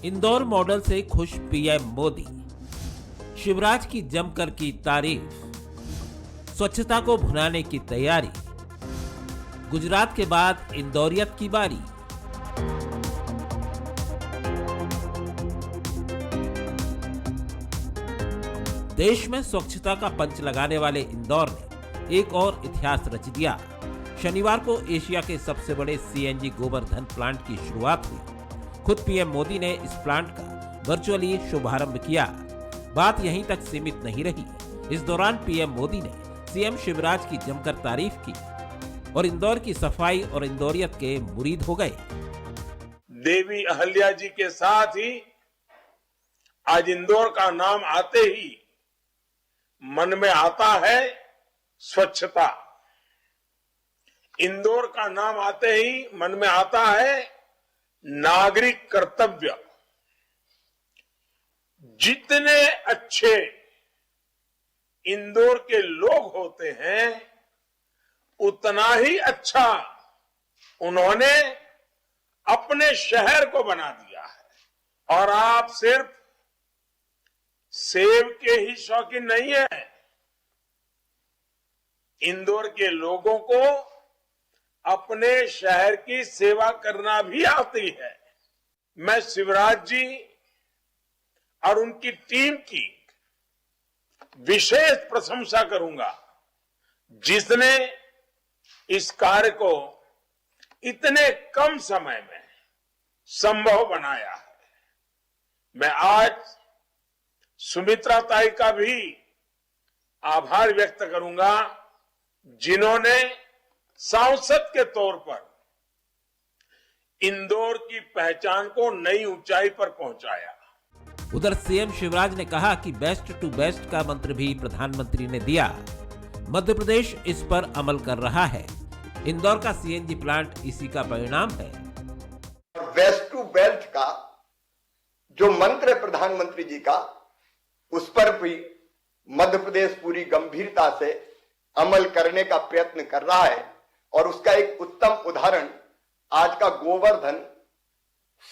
Indore model से खुश PM Modi, Shivraj की जमकर की तारीफ, स्वच्छता को भुनाने की तैयारी, गुजरात के बाद इंदौरियत की बारी। देश में स्वच्छता का पंच लगाने वाले इंदौर ने एक और इतिहास रच दिया। शनिवार को एशिया के सबसे बड़े सीएनजी गोवर्धन प्लांट की शुरुआत हुई। खुद पीएम मोदी ने इस प्लांट का वर्चुअली शुभारंभ किया। बात यहीं तक सीमित नहीं रही। इस दौरान पीएम मोदी ने सीएम शिवराज की जमकर तारीफ की और इंदौर की सफाई और इंदौरियत के मुरीद हो गए। देवी अहल्या जी के साथ ही आज इंदौर का नाम आते ही मन में आता है स्वच्छता। इंदौर का नाम आते ही मन में आता है नागरिक कर्तव्य। जितने अच्छे इंदौर के लोग होते हैं उतना ही अच्छा उन्होंने अपने शहर को बना दिया है। और आप सिर्फ सेब के ही शौकीन नहीं है, इंदौर के लोगों को अपने शहर की सेवा करना भी आती है। मैं शिवराज जी और उनकी टीम की विशेष प्रशंसा करूंगा, जिसने इस कार्य को इतने कम समय में संभव बनाया है। मैं आज सुमित्रा ताई का भी आभार व्यक्त करूंगा, जिन्होंने सांसद के तौर पर इंदौर की पहचान को नई ऊंचाई पर पहुंचाया। उधर सीएम शिवराज ने कहा कि बेस्ट टू बेस्ट का मंत्र भी प्रधानमंत्री ने दिया। मध्य प्रदेश इस पर अमल कर रहा है। इंदौर का सीएनजी प्लांट इसी का परिणाम है। बेस्ट टू बेस्ट का जो मंत्र है प्रधानमंत्री जी का, उस पर भी मध्य प्रदेश पूरी गंभीरता से अमल करने का प्रयत्न कर रहा है। और उसका एक उत्तम उदाहरण आज का गोवर्धन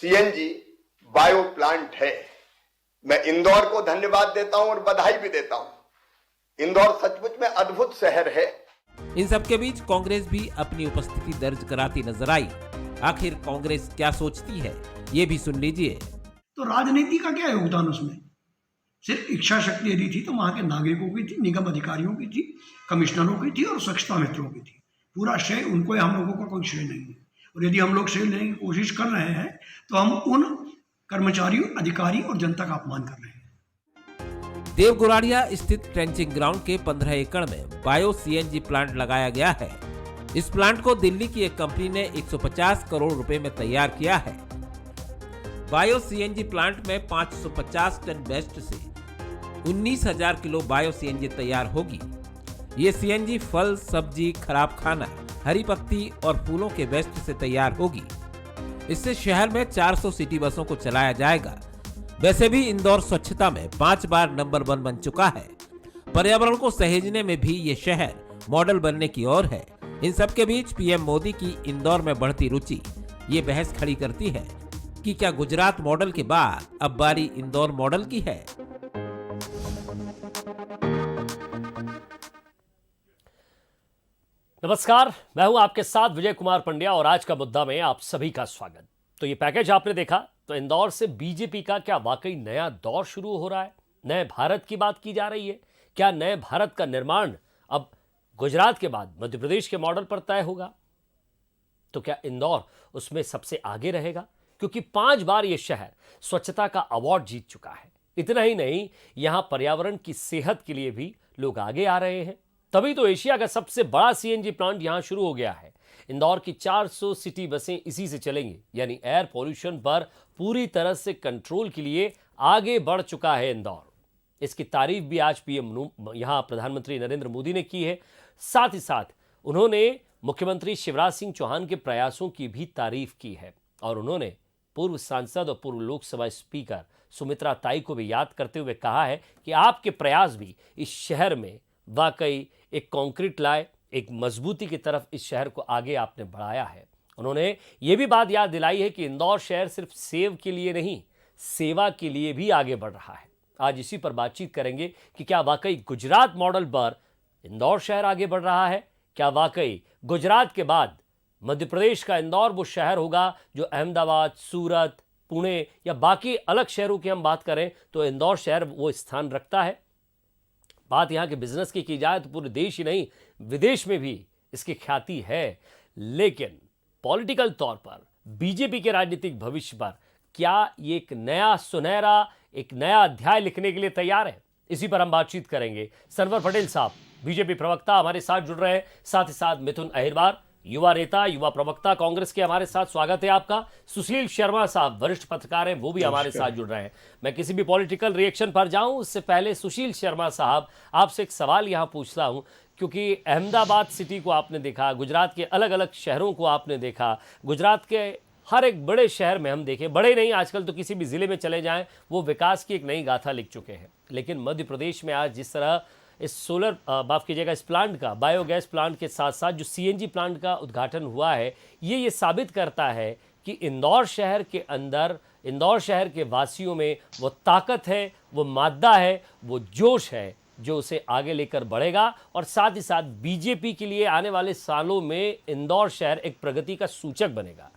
सीएनजी बायो प्लांट है। मैं इंदौर को धन्यवाद देता हूं और बधाई भी देता हूं। इंदौर सचमुच में अद्भुत शहर है। इन सबके बीच कांग्रेस भी अपनी उपस्थिति दर्ज कराती नजर आई। आखिर कांग्रेस क्या सोचती है, ये भी सुन लीजिए। तो राजनीति का क्या योगदान उसमें? सिर्फ इच्छा शक्ति यदि थी तो वहां के नागरिकों की थी, निगम अधिकारियों की थी, कमिश्नरों की थी और स्वच्छता मित्रों की थी। पूरा श्रेय उनको है, हम लोगों का कोई श्रेय नहीं है। और यदि हम लोग श्रेय लेने की कोशिश कर रहे हैं तो हम उन कर्मचारियों, अधिकारी और जनता का अपमान कर रहे हैं। देवगुराड़िया स्थित ट्रेंचिंग ग्राउंड के 15 एकड़ में बायो सीएनजी प्लांट लगाया गया है। इस प्लांट को दिल्ली की एक कंपनी ने 150 करोड़ रुपए में तैयार किया है। बायो सीएनजी प्लांट में 550 टन वेस्ट से 19,000 किलो बायो सीएनजी तैयार होगी। ये सीएनजी फल, सब्जी, खराब खाना, हरी पत्ती और फूलों के वेस्ट से तैयार होगी। इससे शहर में 400 सिटी बसों को चलाया जाएगा। वैसे भी इंदौर स्वच्छता में 5 बार नंबर 1 बन चुका है। पर्यावरण को सहेजने में भी ये शहर मॉडल बनने की ओर है। इन सब के बीच पीएम मोदी की इंदौर में बढ़ती रुचि ये बहस खड़ी करती है कि क्या गुजरात मॉडल के बाद अब बारी इंदौर मॉडल की है। नमस्कार, मैं हूं आपके साथ विजय कुमार पंड्या और आज का मुद्दा में आप सभी का स्वागत। तो ये पैकेज आपने देखा, तो इंदौर से बीजेपी का क्या वाकई नया दौर शुरू हो रहा है? नए भारत की बात की जा रही है? क्या नए भारत का निर्माण अब गुजरात के बाद मध्य प्रदेश के मॉडल पर तय होगा? तो क्या इंदौर उसमें सबसे आगे रहेगा? क्योंकि 5 बार यह शहर स्वच्छता का अवार्ड जीत चुका है। इतना ही नहीं, यहां पर्यावरण की सेहत के लिए भी लोग आगे आ रहे हैं। तभी तो एशिया का सबसे बड़ा सीएनजी प्लांट यहां शुरू हो गया है। इंदौर की 400 सिटी बसें इसी से चलेंगी, यानी एयर पॉल्यूशन पर पूरी तरह से कंट्रोल के लिए आगे बढ़ चुका है इंदौर। इसकी तारीफ भी आज पीएम यहां प्रधानमंत्री नरेंद्र मोदी ने की है। साथ ही साथ उन्होंने मुख्यमंत्री शिवराज सिंह चौहान के प्रयासों की भी तारीफ की है और उन्होंने पूर्व सांसद और पूर्व लोकसभा स्पीकर सुमित्रा ताई को भी याद करते हुए कहा है कि आपके प्रयास भी इस शहर में वाकई एक कंक्रीट लाए, एक मजबूती की तरफ इस शहर को आगे आपने बढ़ाया है। उन्होंने ये भी बात याद दिलाई है कि इंदौर शहर सिर्फ सेब के लिए नहीं, सेवा के लिए भी आगे बढ़ रहा है। आज इसी पर बातचीत करेंगे कि क्या वाकई गुजरात मॉडल पर इंदौर शहर आगे बढ़ रहा है, क्या वाकई गुजरात के बाद मध्य प्रदेश का इंदौर वो शहर होगा जो अहमदाबाद, सूरत, पुणे या बाकी अलग शहरों की हम बात करें तो इंदौर शहर वो स्थान रखता है। बात यहाँ के बिजनेस की जाए तो पूरे देश ही नहीं विदेश में भी इसकी ख्याति है, लेकिन पॉलिटिकल तौर पर बीजेपी के राजनीतिक भविष्य पर क्या ये एक नया सुनहरा एक नया अध्याय लिखने के लिए तैयार है, इसी पर हम बातचीत करेंगे। सरवर पटेल साहब बीजेपी प्रवक्ता हमारे साथ जुड़ रहे हैं, साथ ही साथ मिथुन अहिरवार युवा नेता युवा प्रवक्ता कांग्रेस के हमारे साथ, स्वागत है आपका। सुशील शर्मा साहब वरिष्ठ पत्रकार हैं, वो भी हमारे साथ जुड़ रहे हैं। मैं किसी भी पॉलिटिकल रिएक्शन पर जाऊं उससे पहले सुशील शर्मा साहब आपसे एक सवाल यहां पूछता हूं, क्योंकि अहमदाबाद सिटी को आपने देखा, गुजरात के अलग अलग शहरों को आपने देखा, गुजरात के हर एक बड़े शहर में हम देखें, बड़े नहीं आजकल तो किसी भी जिले में चले जाएं वो विकास की एक नई गाथा लिख चुके हैं। लेकिन मध्य प्रदेश में आज जिस तरह इस सोलर माफ कीजिएगा इस प्लांट का, बायोगैस प्लांट के साथ साथ जो सीएनजी प्लांट का उद्घाटन हुआ है, ये साबित करता है कि इंदौर शहर के अंदर, इंदौर शहर के वासियों में वो ताकत है, वो मादा है, वो जोश है जो उसे आगे लेकर बढ़ेगा और साथ ही साथ बीजेपी के लिए आने वाले सालों में इंदौर शहर एक प्रगति का सूचक बनेगा।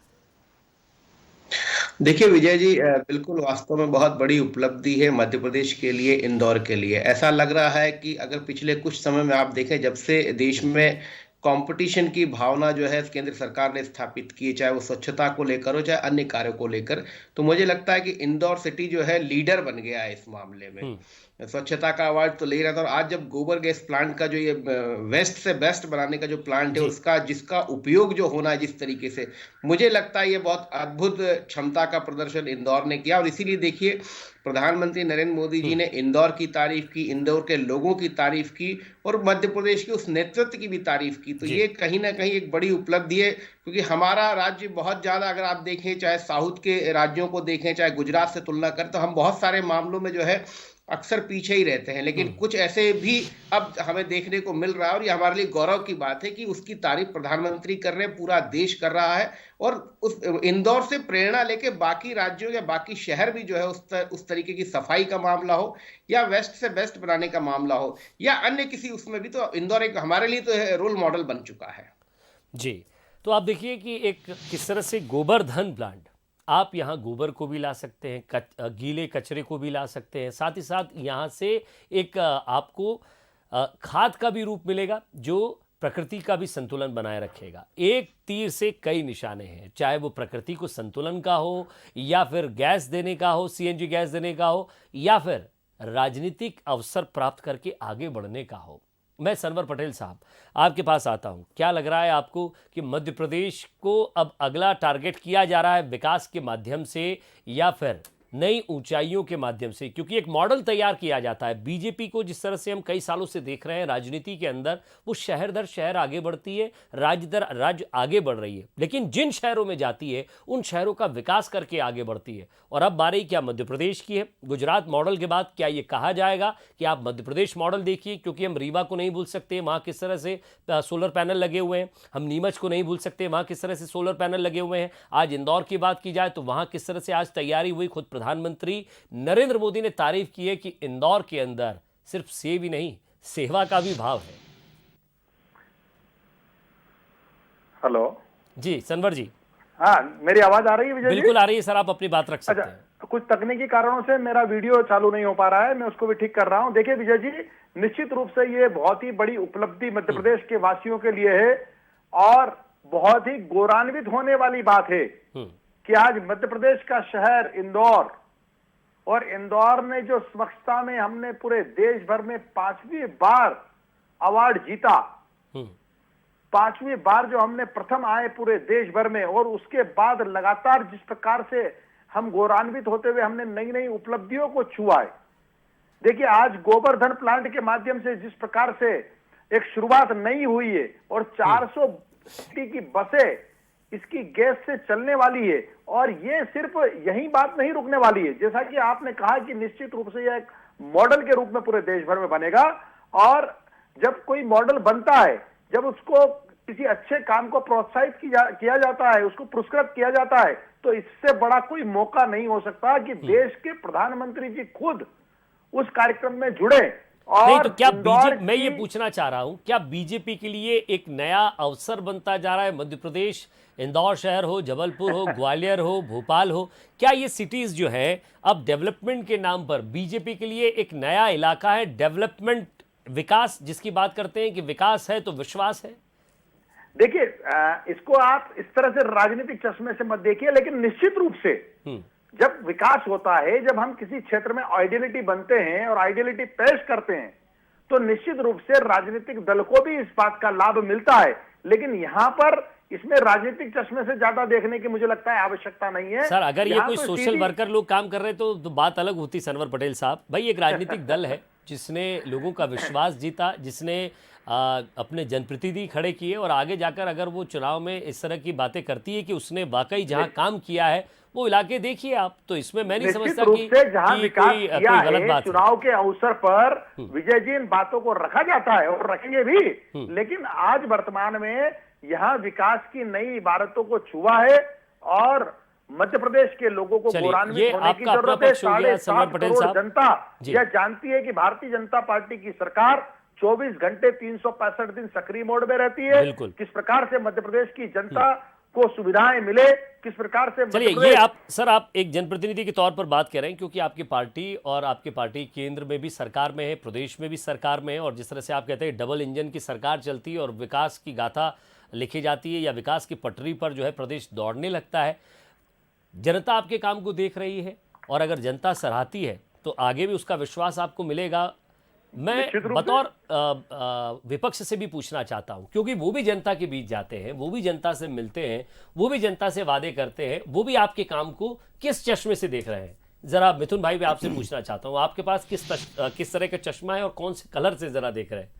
देखिए विजय जी, बिल्कुल वास्तव में बहुत बड़ी उपलब्धि है मध्य प्रदेश के लिए, इंदौर के लिए। ऐसा लग रहा है कि अगर पिछले कुछ समय में आप देखें, जब से देश में कंपटीशन की भावना जो है केंद्र सरकार ने स्थापित की, चाहे वो स्वच्छता को लेकर हो चाहे अन्य कार्यों को लेकर, तो मुझे लगता है कि इंदौर सिटी जो है लीडर बन गया है इस मामले में। स्वच्छता का अवार्ड तो ले रहा था, और आज जब गोबर गैस प्लांट का जो ये वेस्ट से बेस्ट बनाने का जो प्लांट है उसका जिसका उपयोग जो होना है जिस तरीके से, मुझे लगता है ये बहुत अद्भुत क्षमता का प्रदर्शन इंदौर ने किया। और इसीलिए देखिए प्रधानमंत्री नरेंद्र मोदी जी ने इंदौर की तारीफ की, इंदौर के लोगों की तारीफ की और मध्य प्रदेश के उस नेतृत्व की भी तारीफ की। तो ये कहीं ना कहीं एक बड़ी उपलब्धि है, क्योंकि हमारा राज्य बहुत ज्यादा, अगर आप देखें चाहे साउथ के राज्यों को देखें चाहे गुजरात से तुलना करें, तो हम बहुत सारे मामलों में जो है अक्सर पीछे ही रहते हैं। लेकिन कुछ ऐसे भी अब हमें देखने को मिल रहा है और ये हमारे लिए गौरव की बात है कि उसकी तारीफ प्रधानमंत्री कर रहे हैं, पूरा देश कर रहा है। और उस इंदौर से प्रेरणा लेके बाकी राज्यों या बाकी शहर भी जो है उस तरीके की सफाई का मामला हो या वेस्ट से बेस्ट बनाने का मामला हो या अन्य किसी उसमें भी, तो इंदौर एक हमारे लिए तो रोल मॉडल बन चुका है। जी, तो आप देखिए कि एक किस तरह से गोबरधन प्लांट, आप यहाँ गोबर को भी ला सकते हैं, गीले कचरे को भी ला सकते हैं, साथ ही साथ यहाँ से एक आपको खाद का भी रूप मिलेगा जो प्रकृति का भी संतुलन बनाए रखेगा। एक तीर से कई निशाने हैं, चाहे वो प्रकृति को संतुलन का हो या फिर गैस देने का हो, सीएनजी गैस देने का हो, या फिर राजनीतिक अवसर प्राप्त करके आगे बढ़ने का हो। मैं सरवर पटेल साहब आपके पास आता हूं, क्या लग रहा है आपको कि मध्य प्रदेश को अब अगला टारगेट किया जा रहा है विकास के माध्यम से या फिर नई ऊंचाइयों के माध्यम से? क्योंकि एक मॉडल तैयार किया जाता है बीजेपी को, जिस तरह से हम कई सालों से देख रहे हैं राजनीति के अंदर, वो शहर दर शहर आगे बढ़ती है, राज्य दर राज्य आगे बढ़ रही है, लेकिन जिन शहरों में जाती है उन शहरों का विकास करके आगे बढ़ती है। और अब बारी क्या मध्य प्रदेश की है? गुजरात मॉडल के बाद क्या ये कहा जाएगा कि आप मध्य प्रदेश मॉडल देखिए, क्योंकि हम रीवा को नहीं भूल सकते, वहाँ किस तरह से सोलर पैनल लगे हुए हैं, हम नीमच को नहीं भूल सकते, वहाँ किस तरह से सोलर पैनल लगे हुए हैं। आज इंदौर की बात की जाए तो वहाँ किस तरह से आज तैयारी हुई। खुद प्रधानमंत्री नरेंद्र मोदी ने तारीफ की है कि इंदौर के अंदर सिर्फ सेव ही नहीं, सेवा का भी भाव है। हेलो जी सनवर जी। हाँ, मेरी आवाज आ रही है विजय जी? बिल्कुल आ रही है सर, आप अपनी बात रख सकते हैं। कुछ तकनीकी कारणों से मेरा वीडियो चालू नहीं हो पा रहा है, मैं उसको भी ठीक कर रहा हूं। देखिए विजय जी, निश्चित रूप से ये बहुत ही बड़ी उपलब्धि मध्य प्रदेश के वासियों के लिए है और बहुत ही गौरवान्वित होने वाली बात है कि आज मध्य प्रदेश का शहर इंदौर, और इंदौर ने जो स्वच्छता में हमने पूरे देश भर में 5वीं बार अवार्ड जीता, 5वीं बार जो हमने प्रथम आए पूरे देश भर में, और उसके बाद लगातार जिस प्रकार से हम गौरवान्वित होते हुए हमने नई नई उपलब्धियों को छुआ है। देखिए आज गोबरधन प्लांट के माध्यम से जिस प्रकार से एक शुरुआत नई हुई है और 400 की बसें इसकी गैस से चलने वाली है, और ये सिर्फ यही बात नहीं रुकने वाली है, जैसा कि आपने कहा कि निश्चित रूप से यह एक मॉडल के रूप में पूरे देश भर में बनेगा। और जब कोई मॉडल बनता है, जब उसको किसी अच्छे काम को प्रोत्साहित किया जाता है, उसको पुरस्कृत किया जाता है, तो इससे बड़ा कोई मौका नहीं हो सकता कि देश के प्रधानमंत्री जी खुद उस कार्यक्रम में जुड़े। और नहीं तो क्या इंदौर मैं ये की- पूछना चाह रहा हूं, क्या बीजेपी के लिए एक नया अवसर बनता जा रहा है मध्य प्रदेश? इंदौर शहर हो, जबलपुर हो, ग्वालियर हो, भोपाल हो, क्या ये सिटीज जो है अब डेवलपमेंट के नाम पर बीजेपी के लिए एक नया इलाका है? डेवलपमेंट, विकास जिसकी बात करते हैं कि विकास है तो विश्वास है। देखिए, इसको आप इस तरह से राजनीतिक चश्मे से मत देखिए, लेकिन निश्चित रूप से जब विकास होता है, जब हम किसी क्षेत्र में आइडियलिटी बनते हैं और आइडियलिटी पेश करते हैं, तो निश्चित रूप से राजनीतिक दल को भी इस बात का लाभ मिलता है। लेकिन यहां पर इसमें राजनीतिक चश्मे से ज्यादा देखने की मुझे लगता है आवश्यकता नहीं है। सर, अगर ये यहां कोई तो सोशल सीधी- वर्कर लोग काम कर रहे तो बात अलग होती। सनवर पटेल साहब, भाई एक राजनीतिक दल है जिसने लोगों का विश्वास जीता, जिसने अपने जनप्रतिनिधि खड़े किए, और आगे जाकर अगर वो चुनाव में इस तरह की बातें करती है कि उसने वाकई जहां काम किया है वो इलाके देखिए आप, तो इसमें मैं नहीं निश्चित समझता रूप कि से जहां कि विकास कोई किया गलत है, बात है। चुनाव के अवसर पर विजय जी इन बातों को रखा जाता है और रखेंगे भी। लेकिन आज वर्तमान में यहाँ विकास की नई इबारतों को छुआ है और मध्य प्रदेश के लोगों को चलिए, ये गौरवान्वित होने की आपका अपना जरूरत है। पक्ष हो गया, सनवर 7.5 पटेल करोड़ साहब। जनता जी। यह जानती है कि भारतीय जनता पार्टी की सरकार 24 घंटे 365 दिन सक्रिय मोड में रहती है। बिल्कुल। किस प्रकार से मध्य प्रदेश की जनता को सुविधाएं मिले, किस प्रकार से मध्य चलिए, ये प्रदेश- आप सर, आप एक जनप्रतिनिधि के तौर पर बात कर रहे हैं क्योंकि आपकी पार्टी और आपकी पार्टी केंद्र में भी सरकार में है, प्रदेश में भी सरकार में है, और जिस तरह से आप कहते हैं डबल इंजन की सरकार चलती है और विकास की गाथा लिखी जाती है या विकास की पटरी पर जो है प्रदेश दौड़ने लगता है। जनता आपके काम को देख रही है और अगर जनता सराहती है तो आगे भी उसका विश्वास आपको मिलेगा। मैं निश्चित रूप से। बतौर विपक्ष से भी पूछना चाहता हूं, क्योंकि वो भी जनता के बीच जाते हैं, वो भी जनता से मिलते हैं, वो भी जनता से वादे करते हैं, वो भी आपके काम को किस चश्मे से देख रहे हैं। जरा मिथुन भाई भी आपसे पूछना चाहता हूं, आपके पास किस तरह का चश्मा है और कौन से कलर से जरा देख रहे हैं?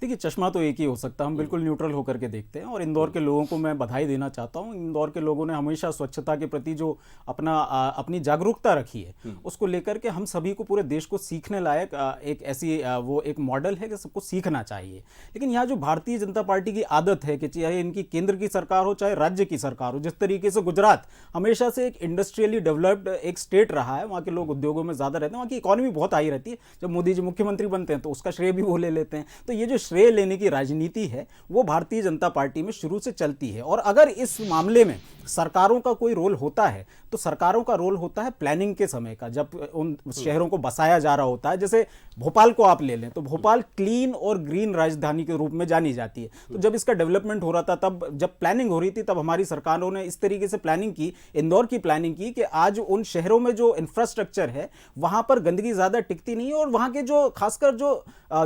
देखिए, चश्मा तो एक ही हो सकता है, हम बिल्कुल न्यूट्रल होकर के देखते हैं। और इंदौर के लोगों को मैं बधाई देना चाहता हूं। इंदौर के लोगों ने हमेशा स्वच्छता के प्रति जो अपनी जागरूकता रखी है, उसको लेकर के हम सभी को, पूरे देश को सीखने लायक एक ऐसी वो एक मॉडल है कि सबको सीखना चाहिए। लेकिन यहाँ जो भारतीय जनता पार्टी की आदत है कि चाहे इनकी केंद्र की सरकार हो चाहे राज्य की सरकार हो, जिस तरीके से गुजरात हमेशा से एक इंडस्ट्रियली डेवलप्ड एक स्टेट रहा है, वहाँ के लोग उद्योगों में ज़्यादा रहते हैं, वहाँ की इकॉनमी बहुत हाई रहती है। जब मोदी जी मुख्यमंत्री बनते हैं तो उसका श्रेय भी वो ले लेते हैं। तो ये जो श्रेय लेने की राजनीति है वो भारतीय जनता पार्टी में शुरू से चलती है। और अगर इस मामले में सरकारों का कोई रोल होता है तो सरकारों का रोल होता है प्लानिंग के समय का, जब उन शहरों को बसाया जा रहा होता है। जैसे भोपाल को आप ले लें तो भोपाल क्लीन और ग्रीन राजधानी के रूप में जानी जाती है। तो जब इसका डेवलपमेंट हो रहा था, तब जब प्लानिंग हो रही थी, तब हमारी सरकारों ने इस तरीके से प्लानिंग की, इंदौर की प्लानिंग की कि आज उन शहरों में जो इंफ्रास्ट्रक्चर है वहां पर गंदगी ज्यादा टिकती नहीं है, और वहां के जो खासकर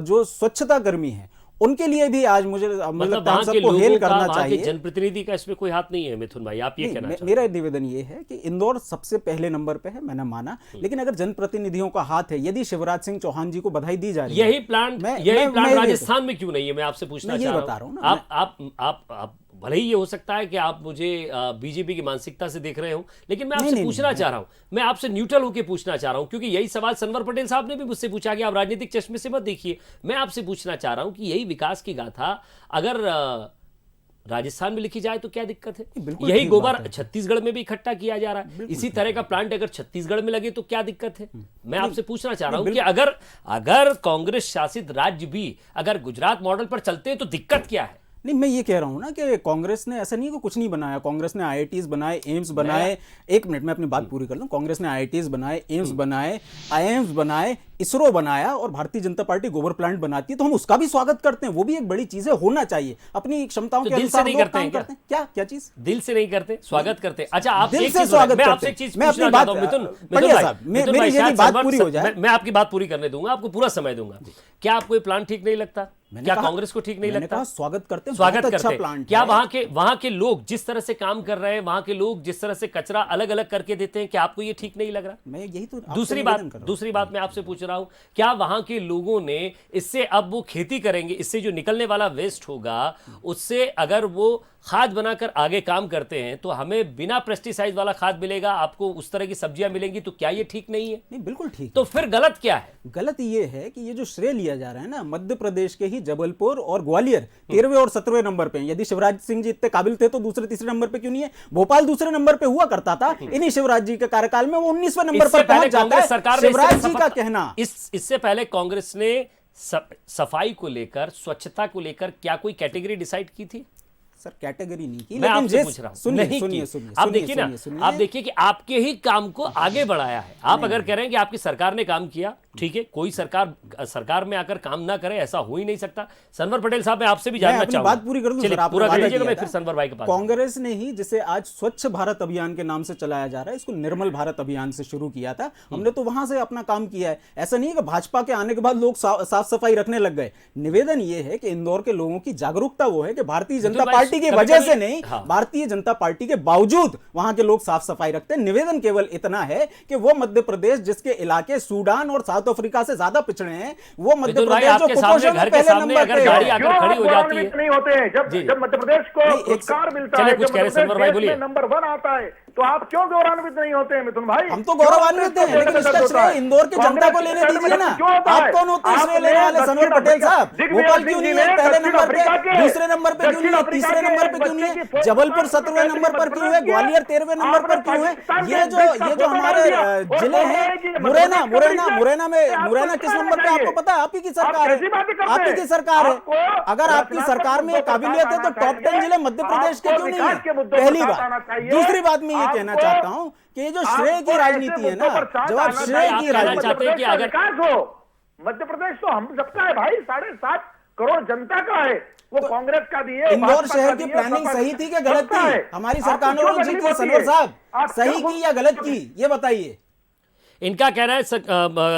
जो स्वच्छता कर्मी है उनके लिए भी आज मुझे लगता है हम सबको हेल करना चाहिए। जनप्रतिनिधि का इसमें कोई हाथ नहीं है मिथुन भाई, आप ये कहना चाहते हैं? मेरा निवेदन ये है कि इंदौर सबसे पहले नंबर पे है, मैंने माना, लेकिन अगर जनप्रतिनिधियों का हाथ है, यदि शिवराज सिंह चौहान जी को बधाई दी जा रही है, यही प्लांट राजस्थान में क्यों नहीं है? मैं आपसे पूछना चाह रहा हूं। आप भले ही ये हो सकता है कि आप मुझे बीजेपी की मानसिकता से देख रहे हो, लेकिन मैं आपसे पूछना चाह रहा हूं, मैं आपसे न्यूट्रल होकर पूछना चाह रहा हूं, क्योंकि यही सवाल सनवर पटेल साहब ने भी मुझसे पूछा कि आप राजनीतिक चश्मे से मत देखिए। मैं आपसे पूछना चाह रहा हूं कि यही विकास की गाथा अगर राजस्थान में लिखी जाए तो क्या दिक्कत है? यही गोबर छत्तीसगढ़ में भी इकट्ठा किया जा रहा है, इसी तरह का प्लांट अगर छत्तीसगढ़ में लगे तो क्या दिक्कत है? मैं आपसे पूछना चाह रहा हूं कि अगर कांग्रेस शासित राज्य भी अगर गुजरात मॉडल पर चलते हैं तो दिक्कत क्या है? नहीं, मैं ये कह रहा हूँ ना कि कांग्रेस ने ऐसा नहीं कि कुछ नहीं बनाया। कांग्रेस ने आईआईटीज बनाए, एम्स बनाए। एक मिनट में अपनी बात पूरी कर लूं। कांग्रेस ने आईआईटीज बनाए, एम्स बनाए, आईआईएम्स बनाए, इसरो बनाया, और भारतीय जनता पार्टी गोबर प्लांट बनाती है, तो हम उसका भी स्वागत करते हैं। वो भी एक बड़ी चीज है, होना चाहिए। अपनी क्षमताओं के अनुसार लोग काम करते हैं। क्या चीज दिल से नहीं करते, स्वागत करते? अच्छा, आप दिल से स्वागत मैं आपसे एक चीज पूछना चाहता हूं मिथुन भाई, मेरी यदि बात पूरी हो जाए, मैं आपकी बात पूरी करने दूंगा, आपको पूरा समय दूंगा। क्या आपको ये प्लान ठीक नहीं लगता? क्या कांग्रेस को ठीक नहीं लगता? स्वागत करते हैं, स्वागत अच्छा करते प्लान। क्या वहां के लोग जिस तरह से काम कर रहे हैं, वहां के लोग जिस तरह से कचरा अलग अलग करके देते हैं, क्या आपको ये ठीक नहीं लग रहा? मैं यही तो दूसरी बात मैं आपसे पूछ रहा हूं, क्या वहां के लोगों ने इससे अब वो खेती करेंगे, इससे जो निकलने वाला वेस्ट होगा उससे अगर वो खाद बनाकर आगे काम करते हैं तो हमें बिना पेस्टिसाइड वाला खाद मिलेगा, आपको उस तरह की सब्जियां मिलेंगी, तो क्या ये ठीक नहीं है? नहीं, बिल्कुल ठीक। तो फिर गलत क्या है? गलत ये है कि ये जो श्रेय लिया जा रहा है ना, मध्य प्रदेश के ही जबलपुर और ग्वालियर 13वें और 17वें नंबर पे हैं। यदि शिवराज सिंह जी इतने काबिल थे तो दूसरे तीसरे नंबर पे क्यों नहीं है? भोपाल दूसरे नंबर पे हुआ करता था, इन्हीं शिवराज जी के कार्यकाल में वो 19वें नंबर पर पहुंच जाता है। सरकार ने शिवराज जी का कहना, इससे पहले कांग्रेस ने सफाई को लेकर, स्वच्छता को लेकर क्या कोई कैटेगरी डिसाइड की थी? सर कैटेगरी नहीं की, मैं लेकिन आपसे पूछ रहा हूं, सुनिए, आप देखिए ना, आप देखिए कि आपके ही काम को आगे बढ़ाया है। आप अगर कह रहे हैं कि आपकी सरकार ने काम किया, ठीक है, कोई सरकार में आकर काम ना करे, ऐसा हो ही नहीं सकता। सनवर पटेल साहब, मैं आपसे भी जानना चाहूंगा, बात पूरी कर दूं सर, पूरा कर लीजिएगा, मैं फिर सनवर भाई के पास। कांग्रेस ने ही जिसे आज स्वच्छ भारत अभियान के नाम से चलाया जा रहा है, इसको निर्मल भारत अभियान से शुरू किया था, हमने तो वहां से अपना काम किया है। ऐसा नहीं है कि भाजपा के आने के बाद लोग साफ सफाई रखने लग गए। निवेदन यह है कि इंदौर के लोगों की जागरूकता वो है कि भारतीय जनता पार्टी की वजह से नहीं, भारतीय जनता पार्टी के बावजूद वहां के लोग साफ सफाई रखते हैं। निवेदन केवल इतना है कि वो मध्य प्रदेश जिसके इलाके सूडान और साउथ अफ्रीका से ज्यादा पिछड़े हैं, वो मध्य प्रदेश जो कुपोषण में पहले नंबर पे गाड़ी आकर खड़ी हो जाती है, नहीं होते हैं। जब मध्य प्रदेश को पुरस्कार मिलता है, कुछ कह रहे सनवर भाई, बोलिए। नंबर 1 आता है, तो आप क्यों गौरवान्वित नहीं होते हैं मिथुन भाई? हम तो गौरवान्वित हैं, लेकिन इसका श्रेय इंदौर की जनता को लेने दीजिए ना। आप कौन होते हैं श्रेय लेने वाले? सनवर पटेल साहब, भोपाल क्यों नहीं है पहले नंबर पे, दूसरे नंबर पे क्यों नहीं है, तीसरे नंबर पे क्यों नहीं है, जबलपुर 17वें नंबर पर क्यों है, ग्वालियर 13वें नंबर पर क्यों है? ये जो हमारे जिले हैं, मुरैना किस नंबर पे आपको पता है? आप ही की सरकार है, आप ही की सरकार है। अगर आपकी सरकार में काबिलियत है तो टॉप 10 जिले मध्य प्रदेश के क्यों नहीं है? पहली बात। दूसरी बात मैं ये कहना चाहता हूं कि ये जो श्रेय की राजनीति है ना, जब आप श्रेय की राजनीति चाहते हैं कि अगर विकास हो, मध्य प्रदेश तो हम सबका है भाई, 7.5 करोड़ जनता का है, वो कांग्रेस का भी है। इंदौर शहर की प्लानिंग सही थी कि गलत थी? हमारी सरकार ने जी की, सनवर साहब, सही की या गलत की, ये बताइए। इनका कहना है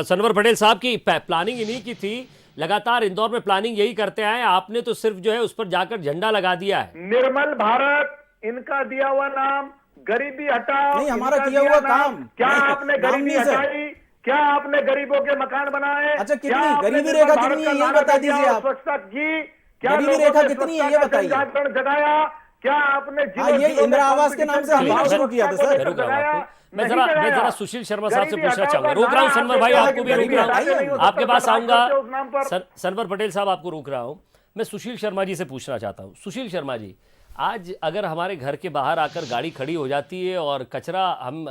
सनवर पटेल साहब की प्लानिंग इन्हीं की थी, लगातार इंदौर में प्लानिंग यही करते आए, आपने तो सिर्फ जो है उस पर जाकर झंडा लगा दिया है। निर्मल भारत इनका दिया हुआ नाम, गरीबी हटाओ नहीं, हमारा किया हुआ काम। क्या आपने गरीबी हटाई? क्या आपने गरीबों के मकान बनाए? अच्छा, कितनी गरीबी रेखा कितनी है ये बता दीजिए आप। स्वच्छता की क्या? गरीबी रेखा कितनी है ये बताइए। जागरण जगाया क्या आपने? ये इंदिरा आवास के नाम से हमने शुरू किया था सर। मैं जरा सुशील शर्मा साहब से पूछना चाहूंगा, रोक रहा हूं सनवर भाई, आपको भी रोक रहा हूं, आपके पास आऊंगा। सनवर पटेल साहब, आपको रोक रहा हूं, मैं सुशील शर्मा जी से पूछना चाहता हूं। सुशील शर्मा जी, आज अगर हमारे घर के बाहर आकर गाड़ी खड़ी हो जाती है और कचरा, हम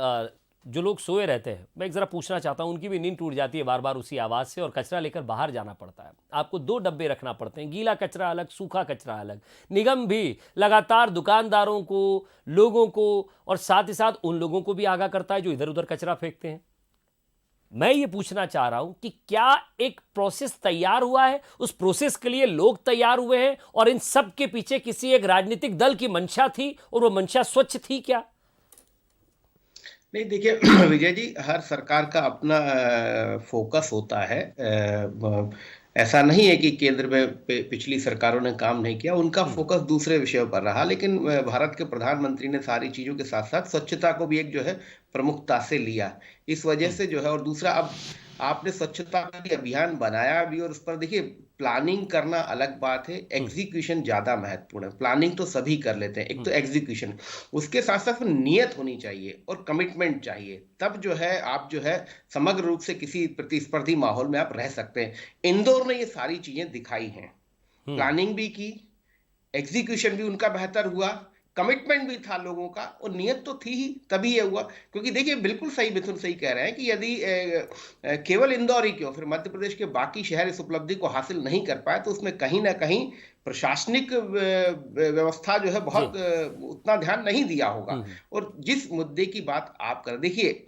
जो लोग सोए रहते हैं, मैं एक ज़रा पूछना चाहता हूं, उनकी भी नींद टूट जाती है बार बार उसी आवाज़ से, और कचरा लेकर बाहर जाना पड़ता है। आपको 2 डब्बे रखना पड़ते हैं, गीला कचरा अलग, सूखा कचरा अलग। निगम भी लगातार दुकानदारों को, लोगों को और साथ ही साथ उन लोगों को भी आगाह करता है जो इधर उधर कचरा फेंकते हैं। मैं ये पूछना चाह रहा हूं कि क्या एक प्रोसेस तैयार हुआ है, उस प्रोसेस के लिए लोग तैयार हुए हैं, और इन सब के पीछे किसी एक राजनीतिक दल की मंशा थी और वो मंशा स्वच्छ थी क्या? नहीं, देखिए विजय जी, हर सरकार का अपना फोकस होता है। ऐसा नहीं है कि केंद्र में पिछली सरकारों ने काम नहीं किया, उनका फोकस दूसरे विषयों पर रहा, लेकिन भारत के प्रधानमंत्री ने सारी चीज़ों के साथ साथ स्वच्छता को भी एक जो है प्रमुखता से लिया। इस वजह से जो है, और दूसरा, अब आपने स्वच्छता का अभियान बनाया भी, और उस पर देखिए प्लानिंग करना अलग बात है, एग्जीक्यूशन ज़्यादा महत्वपूर्ण है। प्लानिंग तो सभी कर लेते हैं, एक तो एग्जीक्यूशन, उसके साथ साथ नियत होनी चाहिए और कमिटमेंट चाहिए, तब जो है आप जो है समग्र रूप से किसी प्रतिस्पर्धी माहौल में आप रह सकते हैं। इंदौर ने ये सारी चीज़ें दिखाई हैं, प्लानिंग भी की, एग्जीक्यूशन भी उनका बेहतर हुआ, कमिटमेंट भी था लोगों का, और नियत तो थी ही, तभी ये हुआ। क्योंकि देखिए, बिल्कुल सही, मिथुन सही कह रहे हैं कि यदि केवल इंदौर ही क्यों, फिर मध्य प्रदेश के बाकी शहर इस उपलब्धि को हासिल नहीं कर पाए, तो उसमें कहीं ना कहीं प्रशासनिक व्यवस्था जो है बहुत उतना ध्यान नहीं दिया होगा। और जिस मुद्दे की बात आप कर, देखिए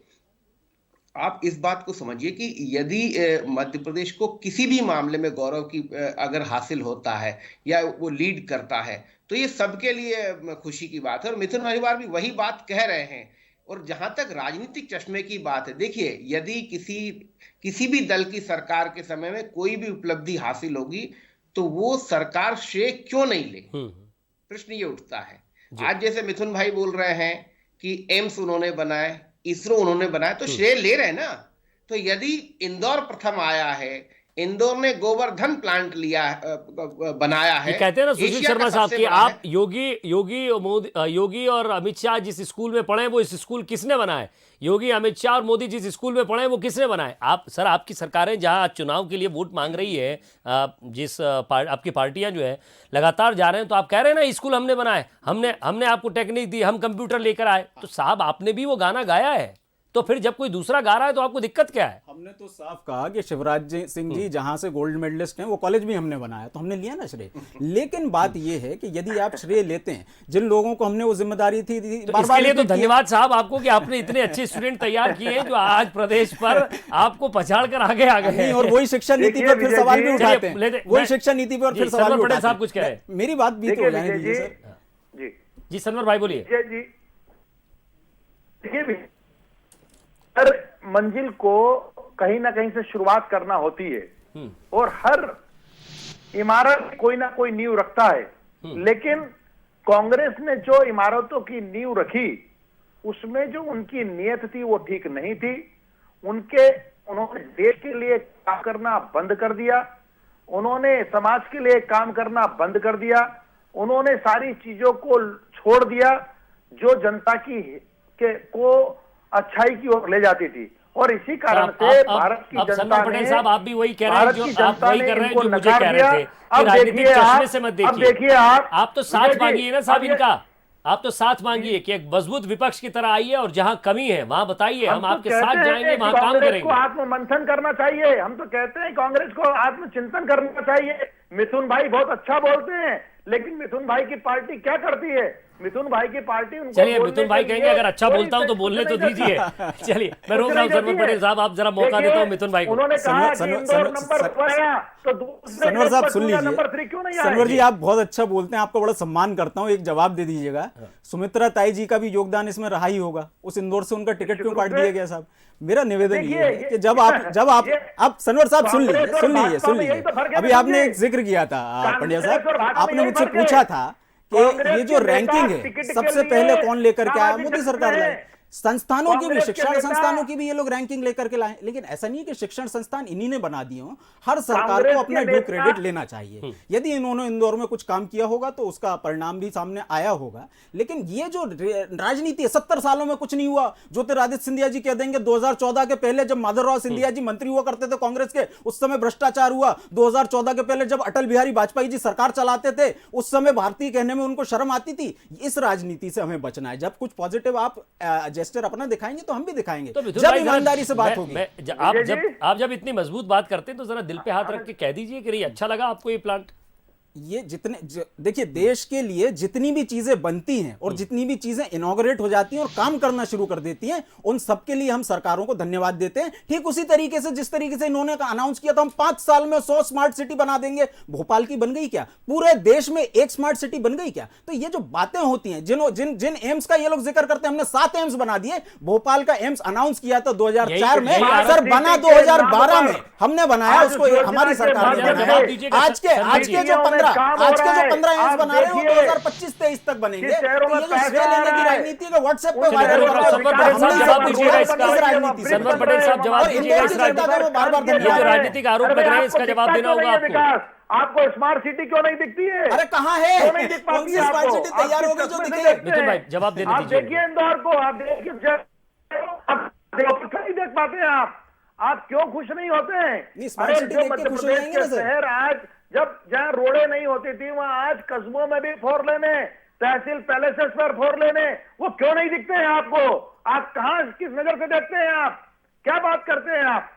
आप इस बात को समझिए कि यदि मध्य प्रदेश को किसी भी मामले में गौरव की अगर हासिल होता है या वो लीड करता है, तो ये सबके लिए खुशी की बात है। और मिथुन हरिवार भी वही बात कह रहे हैं। और जहां तक राजनीतिक चश्मे की बात है, देखिए यदि किसी भी दल की सरकार के समय में कोई भी उपलब्धि हासिल होगी, तो वो सरकार श्रेय क्यों नहीं ले, प्रश्न ये उठता है। आज जैसे मिथुन भाई बोल रहे हैं कि एम्स उन्होंने बनाए, इसरो उन्होंने बनाया, तो श्रेय ले रहे हैं ना। तो यदि इंदौर प्रथम आया है, इंदौर ने गोवर्धन प्लांट बनाया है। ये कहते हैं ना सुशील एशिया शर्मा का साहब सबसे कि बड़ा आप योगी और अमित शाह जिस स्कूल में पढ़े वो इस स्कूल किसने बनाए? योगी, अमित शाह और मोदी जिस स्कूल में पढ़े वो किसने बनाए? आप सर, आपकी सरकारें जहां आज चुनाव के लिए वोट मांग रही है, आपकी पार्टियां जो है लगातार जा रहे हैं, तो आप कह रहे हैं ना स्कूल हमने बनाए, हमने आपको टेक्निक दी, हम कंप्यूटर लेकर आए। तो साहब आपने भी वो गाना गाया है, तो फिर जब कोई दूसरा गा रहा है तो आपको दिक्कत क्या है? हमने तो साफ कहा कि शिवराज सिंह जी जहां से गोल्ड मेडलिस्ट हैं वो कॉलेज भी हमने बनाया, तो हमने लिया ना श्रेय। लेकिन बात ये है कि यदि आप श्रेय लेते हैं जिन लोगों को हमने वो जिम्मेदारी थी तो इसके लिए तो धन्यवाद साहब आपको कि आपने इतने अच्छे स्टूडेंट तैयार किए हैं जो आज प्रदेश पर आपको पछाड़ कर आगे आ गए हैं। और वही शिक्षा नीति पर फिर सवाल भी उठाते हैं, वही शिक्षा नीति पर फिर सवाल भी उठाते साहब कुछ कह रहे हैं, मेरी बात भी तो जाने दीजिए सर। जी सनवर भाई बोलिए। हर मंजिल को कहीं ना कहीं से शुरुआत करना होती है और हर इमारत कोई ना कोई नींव रखता है, लेकिन कांग्रेस ने जो इमारतों की नींव रखी उसमें जो उनकी नीयत थी वो ठीक नहीं थी। उन्होंने देश के लिए काम करना बंद कर दिया, उन्होंने समाज के लिए काम करना बंद कर दिया, उन्होंने सारी चीजों को छोड़ दिया जो जनता को अच्छाई की ओर ले जाती थी। और इसी कारण से भारत की जनता ने, साहब आप भी वही कह रहे हैं जो आप वही कर रहे हैं जो मुझे कह रहे थे कि अब राजनीतिक चश्मे से मत देखिए। अब देखिए आप तो साथ मांगिए ना साहब इनका, आप तो साथ मांगिए कि एक मजबूत विपक्ष की तरह आइए और जहां कमी है वहां बताइए, हम आपके साथ जाएंगे, वहां काम करेंगे। आत्ममंथन करना चाहिए, हम तो कहते हैं कांग्रेस को आत्मचिंतन करना चाहिए। मिथुन भाई बहुत अच्छा बोलते हैं, लेकिन मिथुन भाई की पार्टी क्या करती है? मिथुन भाई की पार्टी उनको, चलिए मिथुन भाई कहेंगे अगर अच्छा बोलता हूं तो बोलने तो दीजिए। चलिए मैं रोक रहा हूं सनवर पटेल साहब, आप जरा मौका देता हूं मिथुन भाई को। उन्होंने कहा कि इंदौर नंबर 1 आया तो सनवर साहब सुन लीजिए, नंबर 3 क्यों नहीं आया? सनवर जी आप बहुत अच्छा बोलते हैं, आपका बड़ा सम्मान करता हूं, एक जवाब दे दीजिएगा। सुमित्रा ताई जी का भी योगदान इसमें रहा ही होगा, उस इंदौर से उनका टिकट क्यों काट दिया गया साहब? मेरा निवेदन ये है कि जब आप सनवर साहब सुन लीजिए, अभी आपने एक जिक्र किया था पंड्या साहब, आपने मुझसे पूछा था कि ये जो रैंकिंग है सबसे पहले कौन लेकर के आया? मोदी सरकार लाई। संस्थानों की भी, शिक्षण संस्थानों की भी ये लोग रैंकिंग लेकर के लाए, लेकिन ऐसा नहीं है कि शिक्षण संस्थान इन्हीं ने बना दिए हो। हर सरकार को अपना ड्यू क्रेडिट लेना चाहिए। यदि इन्होंने इंदौर में कुछ काम किया होगा तो उसका परिणाम भी सामने आया होगा, लेकिन ये जो राजनीति है 70 सालों में कुछ नहीं हुआ। ज्योतिरादित्य सिंधिया जी कह देंगे 2014 के पहले जब माधवराव सिंधिया जी मंत्री हुआ करते थे कांग्रेस के, उस समय भ्रष्टाचार हुआ। 2014 के पहले जब अटल बिहारी वाजपेयी जी सरकार चलाते थे उस समय भारतीय कहने में उनको शर्म आती थी। इस राजनीति से हमें बचना है। जब कुछ पॉजिटिव आप जेस्चर अपना दिखाएंगे तो हम भी दिखाएंगे, तो जब ईमानदारी से बात होगी। आप जब इतनी मजबूत बात करते हैं तो जरा दिल पे हाथ रख के कह दीजिए कि अच्छा लगा आपको ये प्लांट। ये देखिए देश के लिए जितनी भी चीजें बनती हैं और जितनी भी चीजें इनॉग्रेट हो जाती हैं और काम करना शुरू कर देती हैं, उन सब के लिए हम सरकारों को धन्यवाद देते हैं। ठीक उसी तरीके से जिस तरीके से इन्होंने अनाउंस किया था हम 5 साल में 100 स्मार्ट सिटी बना देंगे। भोपाल की बन गई क्या? पूरे देश में एक स्मार्ट सिटी बन गई क्या? तो ये जो बातें होती हैं, जिन एम्स का ये लोग जिक्र करते हैं, हमने 7 एम्स बना दिए। भोपाल का एम्स अनाउंस किया था 2004 में, सर बना 2012 में, हमने बनाया उसको, हमारी सरकार ने बनाया। आज के जो 15 एम्स बना रहे हो 2025-23 तक बनेंगे। तो ये जो श्रेय लेने की राजनीति है व्हाट्सएप पे वायरल कर रहे हो, जवाब दीजिएगा इसका। सनवर पटेल साहब जवाब दीजिएगा इस राजनीतिक आरोप लग रहे हैं, इसका जवाब देना होगा आपको। आपको स्मार्ट सिटी क्यों नहीं दिखती है? अरे कहाँ है? कौन सी स्मार्ट सिटी तैयार हो गई जो दिखे? मिथुन भाई जवाब देने दीजिए। आप देखिए इंदौर को, आप देखिए, नहीं देख पाते हैं आप क्यों खुश नहीं होते हैं? स्मार्ट सिटी देख के खुश हो जाएंगे ना सर। शहर आज जहाँ रोडें नहीं होती थी वहां आज कस्बों में भी 4 लेने, तहसील पैलेसेस पर 4 लेने, वो क्यों नहीं दिखते हैं आपको? आप कहां किस नजर से देखते हैं? आप क्या बात करते हैं आप?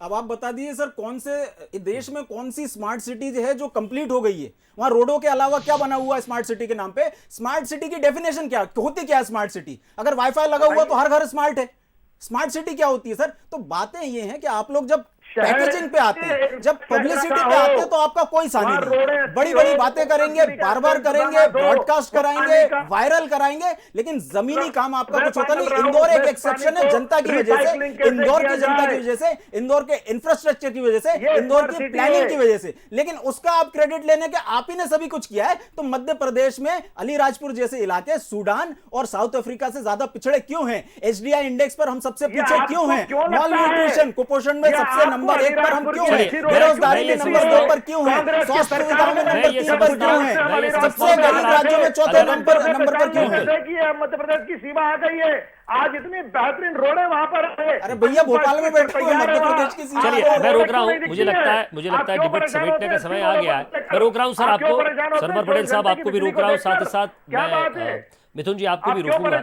अब आप बता दीजिए सर, कौन से देश में कौन सी स्मार्ट सिटी है जो कंप्लीट हो गई है? वहां रोडों के अलावा क्या बना हुआ है स्मार्ट सिटी के नाम पे? स्मार्ट सिटी की डेफिनेशन क्या होती, क्या है स्मार्ट सिटी? अगर वाईफाई लगा हुआ तो हर घर स्मार्ट है। स्मार्ट सिटी क्या होती है सर? तो बातें ये हैं कि आप लोग जब पैकेजिंग पे आते हैं, जब पब्लिसिटी पे आते हैं तो आपका कोई सानी नहीं। बड़ी बड़ी बातें करेंगे, बार बार करेंगे, ब्रॉडकास्ट कराएंगे, वायरल कराएंगे, लेकिन जमीनी काम आपका कुछ होता नहीं। इंदौर एक एक्सेप्शन है जनता की वजह से, इंदौर की जनता की वजह से, इंदौर के इंफ्रास्ट्रक्चर की वजह से, इंदौर की प्लानिंग की वजह से। लेकिन उसका आप क्रेडिट लेने के आप ही ने सभी कुछ किया है। तो मध्य प्रदेश में अलीराजपुर जैसे इलाके सूडान और साउथ अफ्रीका से ज्यादा पिछड़े क्यों हैं? HDI इंडेक्स पर हम सबसे पीछे क्यों हैं? माल न्यूट्रिशन, कुपोषण में सबसे नंबर 1 पर हम क्यों चलिए, हैं, बेरोजगारी में नंबर 2 पर क्यों हैं, स्वास्थ्य सुविधाओं में नंबर 3 पर क्यों हैं, सबसे गरीब राज्यों में चौथे नंबर पर क्यों हैं? मध्य प्रदेश की सीमा आ गई है, आज इतनी बेहतरीन रोडें वहां पर है। अरे भैया भोपाल में बैठे हुए मध्य प्रदेश की सीमा। चलिए मैं रोक रहा हूँ, मुझे लगता है डिबेट समेटने का समय आ गया है। मैं रोक रहा हूँ सर आपको, सरवर पटेल साहब आपको भी रोक रहा हूँ, साथ ही साथ मैं मिथुन जी आपको भी रोकूंगा।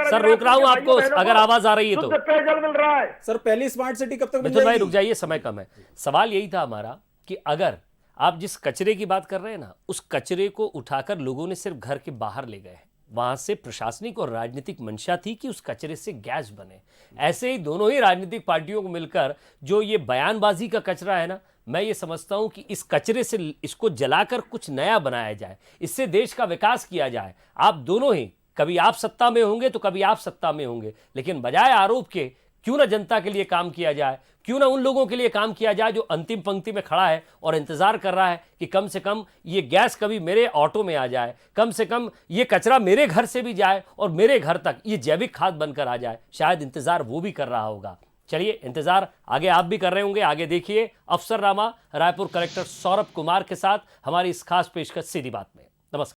सर रोक रहा हूँ आपको, अगर आवाज आ रही है तो। पेयजल मिल रहा है सर पहली स्मार्ट सिटी कब तक मिल मिथुन भाई जाएगी? रुक जाइए, समय कम है। सवाल यही था हमारा कि अगर आप जिस कचरे की बात कर रहे हैं ना, उस कचरे को उठाकर लोगों ने सिर्फ घर के बाहर ले गए, वहां से प्रशासनिक और राजनीतिक मंशा थी कि उस कचरे से गैस बने। ऐसे ही दोनों ही राजनीतिक पार्टियों को मिलकर जो ये बयानबाजी का कचरा है ना, मैं ये समझता हूं कि इस कचरे से इसको जलाकर कुछ नया बनाया जाए, इससे देश का विकास किया जाए। आप दोनों ही, कभी आप सत्ता में होंगे तो कभी आप सत्ता में होंगे, लेकिन बजाय आरोप के क्यों ना जनता के लिए काम किया जाए, क्यों ना उन लोगों के लिए काम किया जाए जो अंतिम पंक्ति में खड़ा है और इंतजार कर रहा है कि कम से कम ये गैस कभी मेरे ऑटो में आ जाए, कम से कम ये कचरा मेरे घर से भी जाए और मेरे घर तक ये जैविक खाद बनकर आ जाए। शायद इंतजार वो भी कर रहा होगा। चलिए इंतजार आगे आप भी कर रहे होंगे। आगे देखिए अफसरनामा रायपुर कलेक्टर सौरभ कुमार के साथ हमारी इस खास पेशकश सीधी बात में।